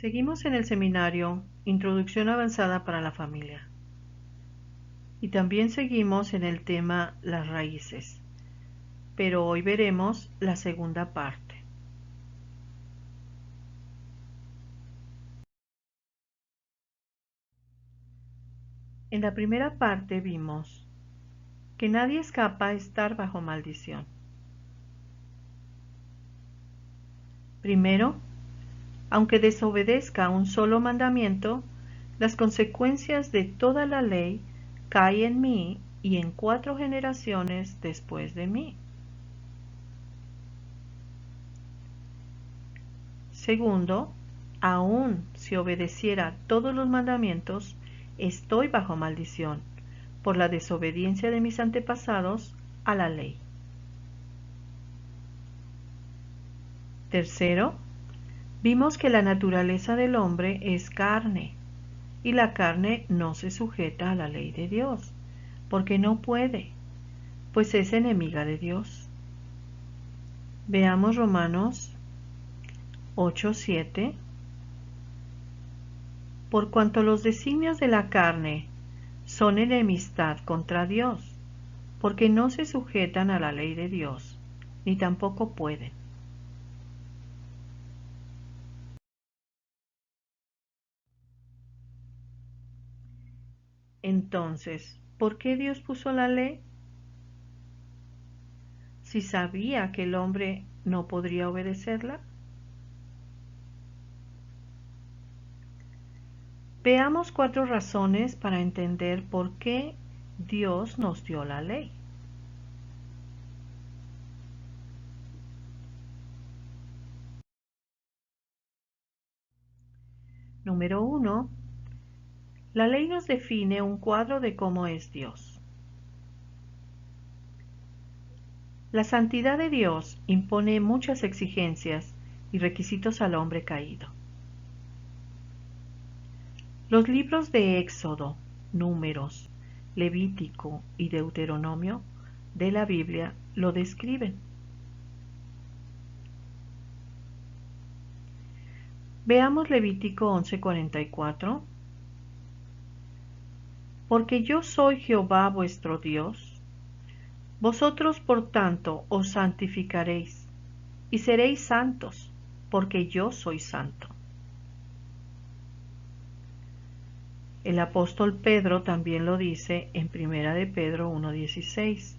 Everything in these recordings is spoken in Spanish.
Seguimos en el seminario Introducción Avanzada para la Familia y también seguimos en el tema las raíces, pero hoy veremos la segunda parte. En la primera parte vimos que nadie escapa a estar bajo maldición. Primero, aunque desobedezca un solo mandamiento, las consecuencias de toda la ley caen en mí y en 4 generaciones después de mí. Segundo, aun si obedeciera todos los mandamientos, estoy bajo maldición por la desobediencia de mis antepasados a la ley. Tercero, vimos que la naturaleza del hombre es carne, y la carne no se sujeta a la ley de Dios, porque no puede, pues es enemiga de Dios. Veamos Romanos 8:7. Por cuanto los designios de la carne son enemistad contra Dios, porque no se sujetan a la ley de Dios, ni tampoco pueden. Entonces, ¿por qué Dios puso la ley? Si sabía que el hombre no podría obedecerla. Veamos 4 razones para entender por qué Dios nos dio la ley. Número 1. La ley nos define un cuadro de cómo es Dios. La santidad de Dios impone muchas exigencias y requisitos al hombre caído. Los libros de Éxodo, Números, Levítico y Deuteronomio de la Biblia lo describen. Veamos Levítico 11:44. Porque yo soy Jehová vuestro Dios, vosotros por tanto os santificaréis y seréis santos, porque yo soy santo. El apóstol Pedro también lo dice en 1 de Pedro 1:16,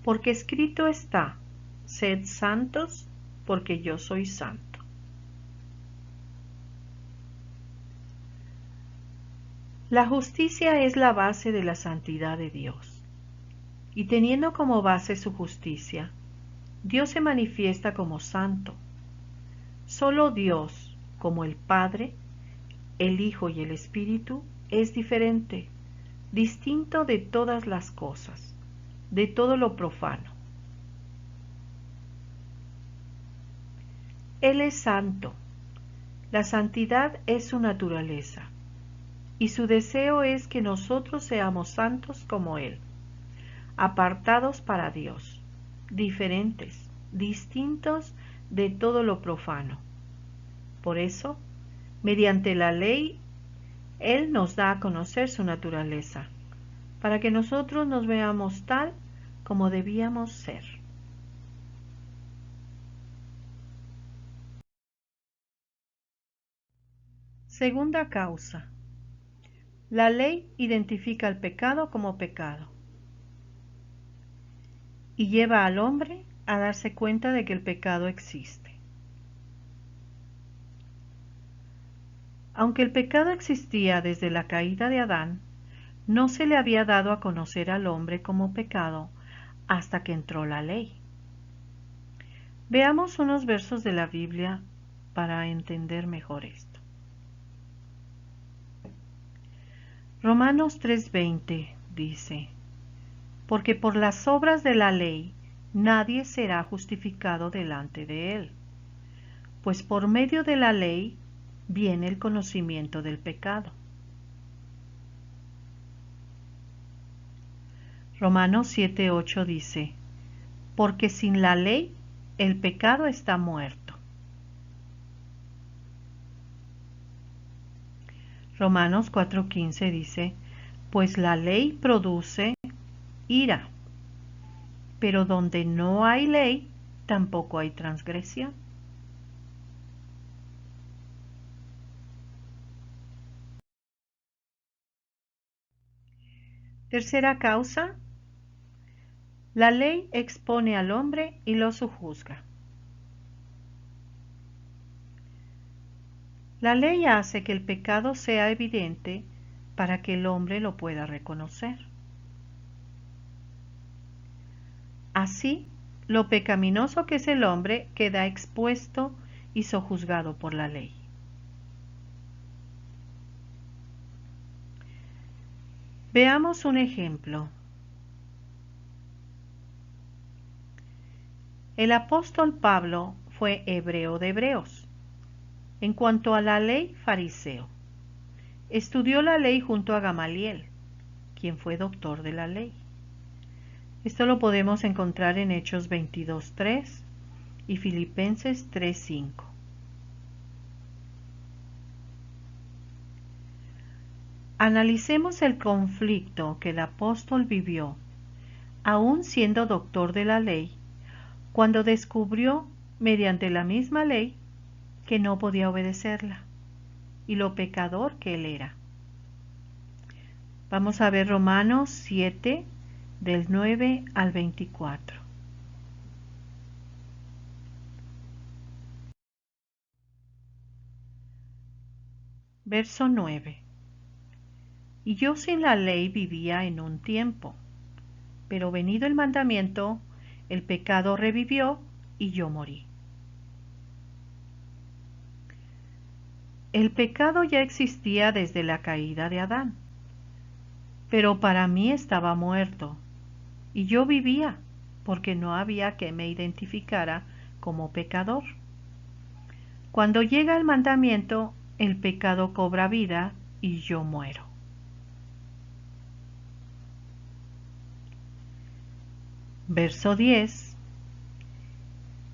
porque escrito está, sed santos, porque yo soy santo. La justicia es la base de la santidad de Dios, y teniendo como base su justicia, Dios se manifiesta como santo. Solo Dios, como el Padre, el Hijo y el Espíritu, es diferente, distinto de todas las cosas, de todo lo profano. Él es santo. La santidad es su naturaleza, y su deseo es que nosotros seamos santos como Él, apartados para Dios, diferentes, distintos de todo lo profano. Por eso, mediante la ley, Él nos da a conocer su naturaleza, para que nosotros nos veamos tal como debíamos ser. Segunda causa. La ley identifica el pecado como pecado y lleva al hombre a darse cuenta de que el pecado existe. Aunque el pecado existía desde la caída de Adán, no se le había dado a conocer al hombre como pecado hasta que entró la ley. Veamos unos versos de la Biblia para entender mejor esto. Romanos 3:20 dice, porque por las obras de la ley nadie será justificado delante de él, pues por medio de la ley viene el conocimiento del pecado. Romanos 7:8 dice, porque sin la ley el pecado está muerto. Romanos 4:15 dice, pues la ley produce ira, pero donde no hay ley, tampoco hay transgresión. Tercera causa, la ley expone al hombre y lo sojuzga. La ley hace que el pecado sea evidente para que el hombre lo pueda reconocer. Así, lo pecaminoso que es el hombre queda expuesto y sojuzgado por la ley. Veamos un ejemplo. El apóstol Pablo fue hebreo de hebreos. En cuanto a la ley, fariseo. Estudió la ley junto a Gamaliel, quien fue doctor de la ley. Esto lo podemos encontrar en Hechos 22:3 y Filipenses 3:5. Analicemos el conflicto que el apóstol vivió, aún siendo doctor de la ley, cuando descubrió, mediante la misma ley, que no podía obedecerla y lo pecador que él era. Vamos a ver Romanos 7, del 9 al 24. Verso 9. Y yo sin la ley vivía en un tiempo, pero venido el mandamiento, el pecado revivió y yo morí. El pecado ya existía desde la caída de Adán, pero para mí estaba muerto, y yo vivía, porque no había que me identificara como pecador. Cuando llega el mandamiento, el pecado cobra vida y yo muero. Verso 10.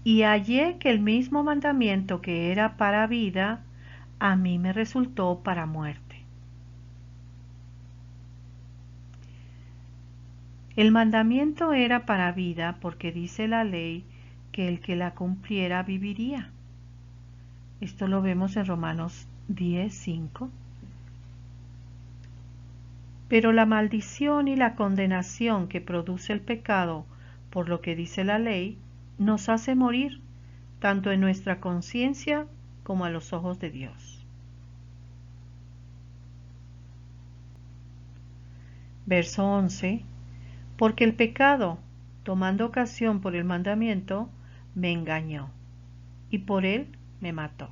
Y hallé que el mismo mandamiento que era para vida, a mí me resultó para muerte. El mandamiento era para vida porque dice la ley que el que la cumpliera viviría. Esto lo vemos en Romanos 10:5. Pero la maldición y la condenación que produce el pecado, por lo que dice la ley, nos hace morir, tanto en nuestra conciencia como a los ojos de Dios. Verso 11. Porque el pecado, tomando ocasión por el mandamiento, me engañó, y por él me mató.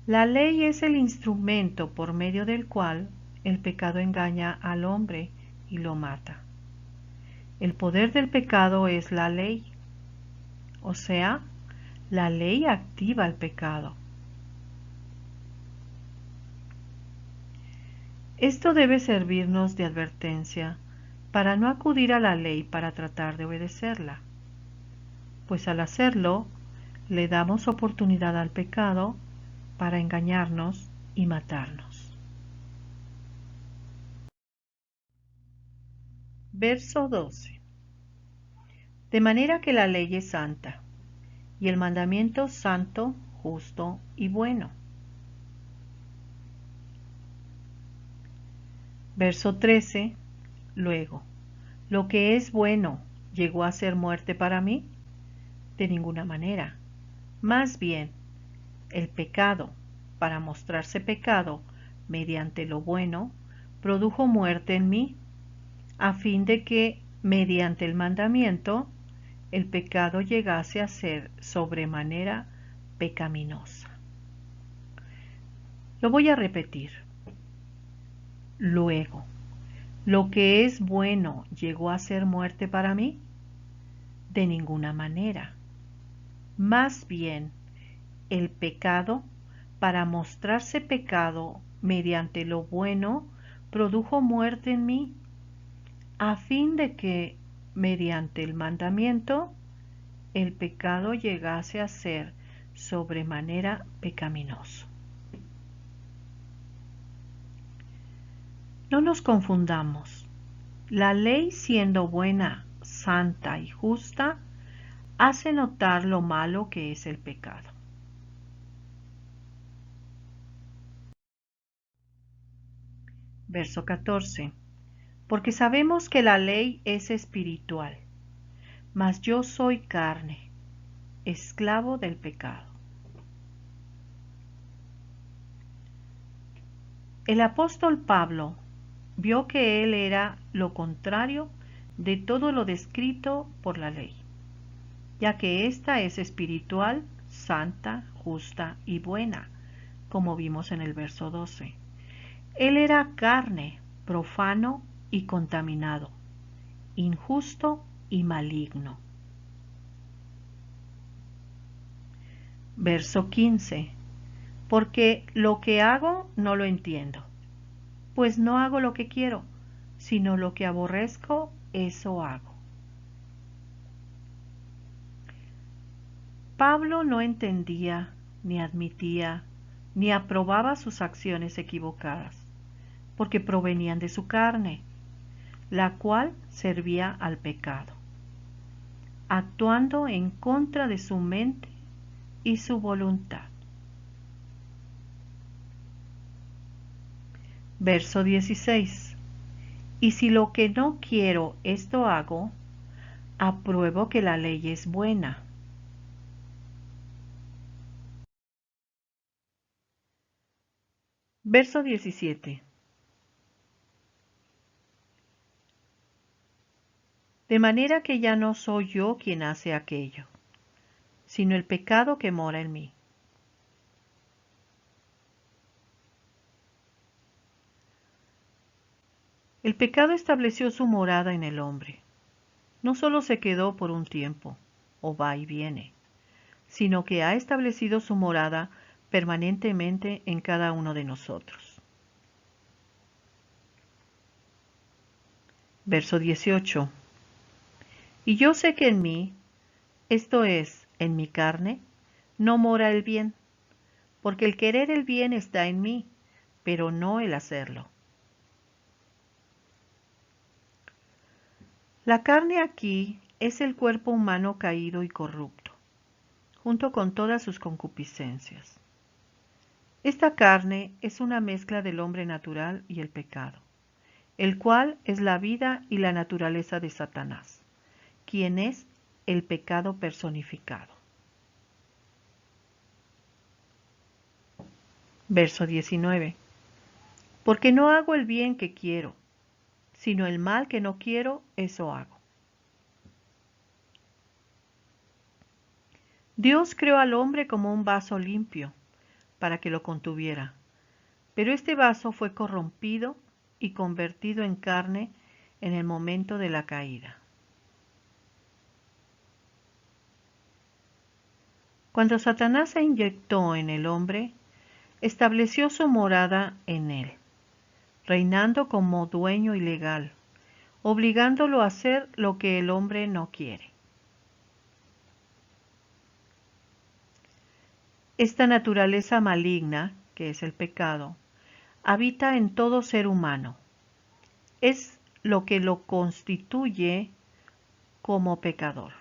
La ley es el instrumento por medio del cual el pecado engaña al hombre y lo mata. El poder del pecado es la ley, o sea, la ley activa el pecado. Esto debe servirnos de advertencia para no acudir a la ley para tratar de obedecerla, pues al hacerlo le damos oportunidad al pecado para engañarnos y matarnos. Verso 12. De manera que la ley es santa, y el mandamiento santo, justo y bueno. Verso 13. Luego, ¿lo que es bueno llegó a ser muerte para mí? De ninguna manera. Más bien, el pecado, para mostrarse pecado mediante lo bueno, produjo muerte en mí, a fin de que, mediante el mandamiento, el pecado llegase a ser sobremanera pecaminosa. Lo voy a repetir. Luego, ¿lo que es bueno llegó a ser muerte para mí? De ninguna manera. Más bien, el pecado, para mostrarse pecado mediante lo bueno, produjo muerte en mí, a fin de que, mediante el mandamiento, el pecado llegase a ser sobremanera pecaminoso. No nos confundamos. La ley, siendo buena, santa y justa, hace notar lo malo que es el pecado. Verso 14. Porque sabemos que la ley es espiritual, mas yo soy carne, esclavo del pecado. El apóstol Pablo vio que él era lo contrario de todo lo descrito por la ley, ya que ésta es espiritual, santa, justa y buena, como vimos en el verso 12. Él era carne, profano y contaminado, injusto y maligno. Verso 15. Porque lo que hago no lo entiendo, pues no hago lo que quiero, sino lo que aborrezco, eso hago. Pablo no entendía, ni admitía, ni aprobaba sus acciones equivocadas, porque provenían de su carne, la cual servía al pecado, actuando en contra de su mente y su voluntad. Verso 16. Y si lo que no quiero esto hago, apruebo que la ley es buena. Verso 17. De manera que ya no soy yo quien hace aquello, sino el pecado que mora en mí. El pecado estableció su morada en el hombre. No solo se quedó por un tiempo, o va y viene, sino que ha establecido su morada permanentemente en cada uno de nosotros. Verso 18. Y yo sé que en mí, esto es, en mi carne, no mora el bien, porque el querer el bien está en mí, pero no el hacerlo. La carne aquí es el cuerpo humano caído y corrupto, junto con todas sus concupiscencias. Esta carne es una mezcla del hombre natural y el pecado, el cual es la vida y la naturaleza de Satanás, quien es el pecado personificado. Verso 19. Porque no hago el bien que quiero, sino el mal que no quiero, eso hago. Dios creó al hombre como un vaso limpio, para que lo contuviera, pero este vaso fue corrompido y convertido en carne en el momento de la caída. Cuando Satanás se inyectó en el hombre, estableció su morada en él, reinando como dueño ilegal, obligándolo a hacer lo que el hombre no quiere. Esta naturaleza maligna, que es el pecado, habita en todo ser humano. Es lo que lo constituye como pecador.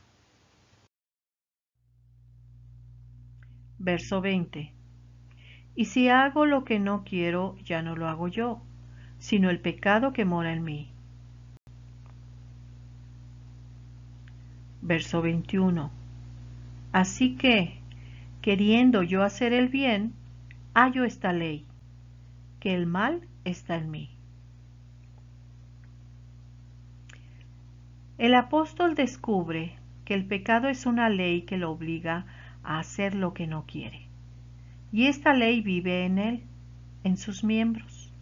Verso 20. Y si hago lo que no quiero, ya no lo hago yo, sino el pecado que mora en mí. Verso 21. Así que, queriendo yo hacer el bien, hallo esta ley, que el mal está en mí. El apóstol descubre que el pecado es una ley que lo obliga a hacer lo que no quiere. Y esta ley vive en él, en sus miembros.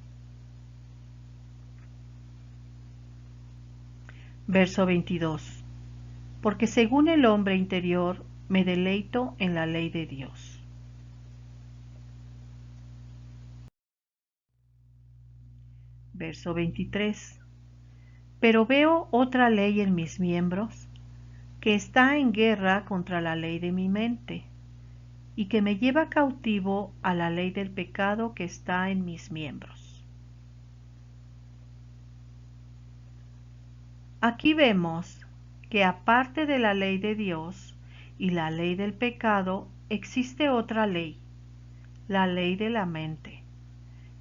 Verso 22. Porque según el hombre interior me deleito en la ley de Dios. Verso 23. Pero veo otra ley en mis miembros, que está en guerra contra la ley de mi mente, y que me lleva cautivo a la ley del pecado que está en mis miembros. Aquí vemos que aparte de la ley de Dios y la ley del pecado, existe otra ley, la ley de la mente,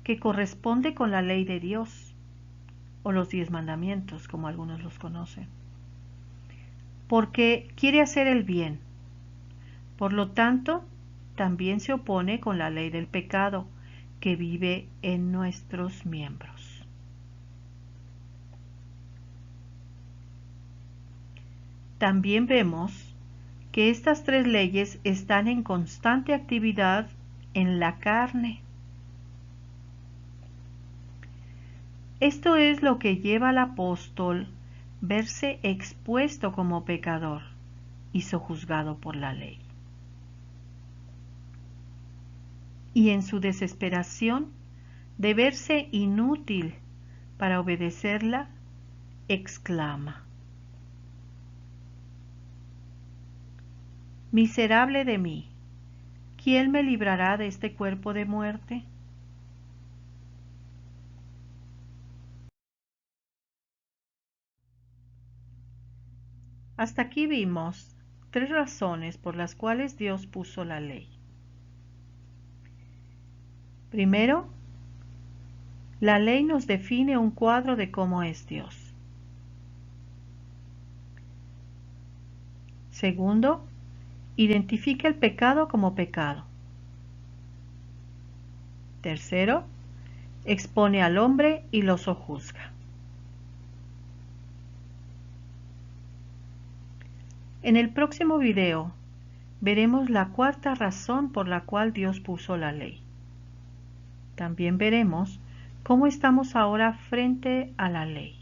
que corresponde con la ley de Dios, o los 10 mandamientos, como algunos los conocen, porque quiere hacer el bien. Por lo tanto, también se opone con la ley del pecado, que vive en nuestros miembros. También vemos que estas 3 leyes están en constante actividad en la carne. Esto es lo que lleva al apóstol verse expuesto como pecador y sojuzgado por la ley. Y en su desesperación de verse inútil para obedecerla, exclama: Miserable de mí, ¿quién me librará de este cuerpo de muerte? Hasta aquí vimos 3 razones por las cuales Dios puso la ley. Primero, la ley nos define un cuadro de cómo es Dios. Segundo, identifica el pecado como pecado. Tercero, expone al hombre y lo sojuzga. En el próximo video veremos la 4ª razón por la cual Dios puso la ley. También veremos cómo estamos ahora frente a la ley.